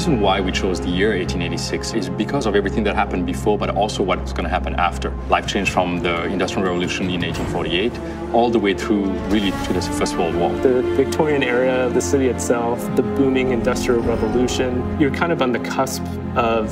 reason why we chose the year 1886 is because of everything that happened before, but also what's going to happen after. Life changed from the Industrial Revolution in 1848 all the way through really to the First World War. The Victorian era, the city itself, the booming Industrial Revolution, you're kind of on the cusp of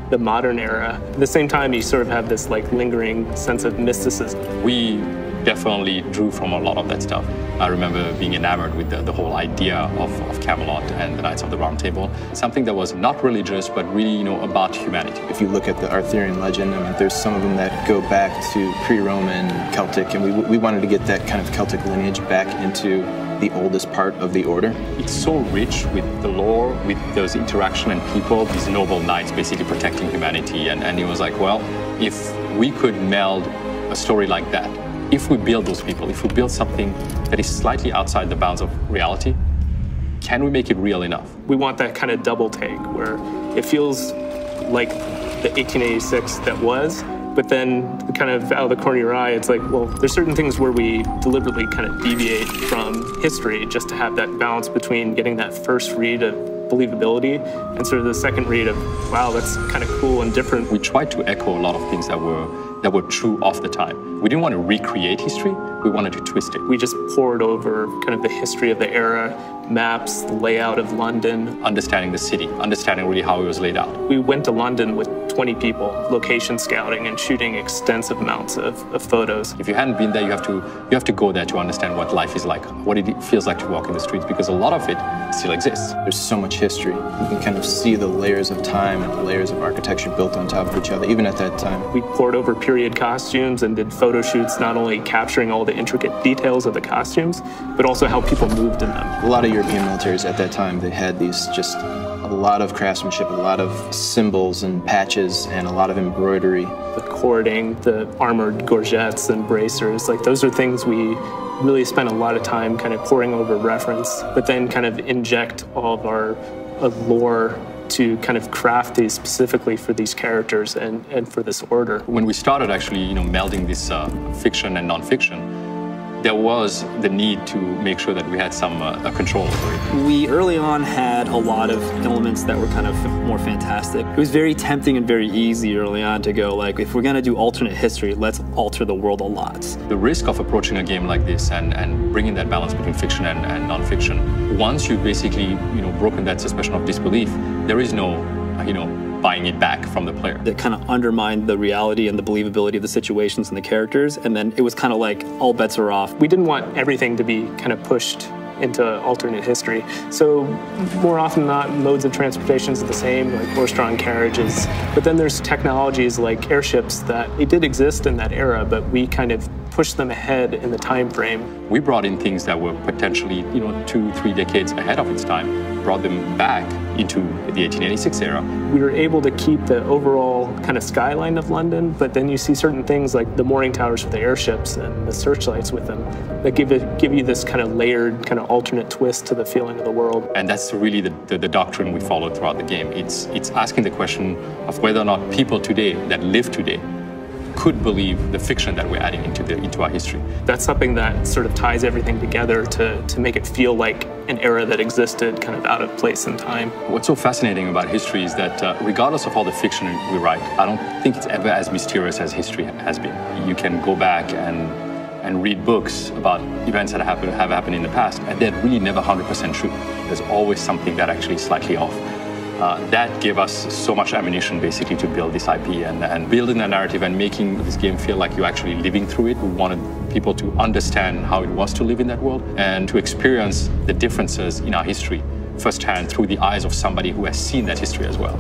the modern era. At the same time, you sort of have this like lingering sense of mysticism. We definitely drew from a lot of that stuff. I remember being enamored with the whole idea of Camelot and the Knights of the Round Table, something that was not religious, but really, about humanity. If you look at the Arthurian legend, I mean, there's some of them that go back to pre-Roman, Celtic, and we wanted to get that kind of Celtic lineage back into the oldest part of the order. It's so rich with the lore, with those interaction and people, these noble knights basically protecting humanity. And it was like, well, if we could meld a story like that, if we build those people, if we build something that is slightly outside the bounds of reality, can we make it real enough? We want that kind of double take where it feels like the 1886 that was, but then kind of out of the corner of your eye, it's like, well, there's certain things where we deliberately kind of deviate from history just to have that balance between getting that first read of believability and sort of the second read of, wow, that's kind of cool and different. We tried to echo a lot of things that were true of the time. We didn't want to recreate history, we wanted to twist it. We just poured over kind of the history of the era, maps, the layout of London. Understanding the city, understanding really how it was laid out. We went to London with 20 people, location scouting and shooting extensive amounts of photos. If you hadn't been there, you have to go there to understand what life is like, what it feels like to walk in the streets, because a lot of it still exists. There's so much history. You can kind of see the layers of time and the layers of architecture built on top of each other, even at that time. We poured over period costumes and did photo shoots, not only capturing all the intricate details of the costumes, but also how people moved in them. A lot of European militaries at that time, they had these just a lot of craftsmanship, a lot of symbols and patches, and a lot of embroidery. The cording, the armored gorgets and bracers, like those are things we really spent a lot of time kind of pouring over reference, but then kind of inject all of our lore to kind of craft these specifically for these characters and for this order. When we started actually, melding this fiction and nonfiction, there was the need to make sure that we had some control over it. We early on had a lot of elements that were kind of more fantastic. It was very tempting and very easy early on to go like, if we're gonna do alternate history, let's alter the world a lot. The risk of approaching a game like this and bringing that balance between fiction and nonfiction, once you've basically broken that suspension of disbelief, there is no buying it back from the player. It kind of undermined the reality and the believability of the situations and the characters, and then it was kind of like all bets are off. We didn't want everything to be kind of pushed into alternate history. So more often than not, modes of transportation is the same, like horse-drawn carriages. But then there's technologies like airships that it did exist in that era, but we kind of pushed them ahead in the time frame. We brought in things that were potentially 2-3 decades ahead of its time, brought them back into the 1886 era. We were able to keep the overall kind of skyline of London, but then you see certain things like the mooring towers for the airships and the searchlights with them that give you this kind of layered, kind of alternate twist to the feeling of the world. And that's really the doctrine we followed throughout the game. It's asking the question of whether or not people today that live today could believe the fiction that we're adding into our history. That's something that sort of ties everything together to make it feel like an era that existed kind of out of place in time. What's so fascinating about history is that regardless of all the fiction we write, I don't think it's ever as mysterious as history has been. You can go back and read books about events that have happened in the past, and they're really never 100% true. There's always something that actually is slightly off. That gave us so much ammunition basically to build this IP and building a narrative and making this game feel like you're actually living through it. We wanted people to understand how it was to live in that world and to experience the differences in our history firsthand through the eyes of somebody who has seen that history as well.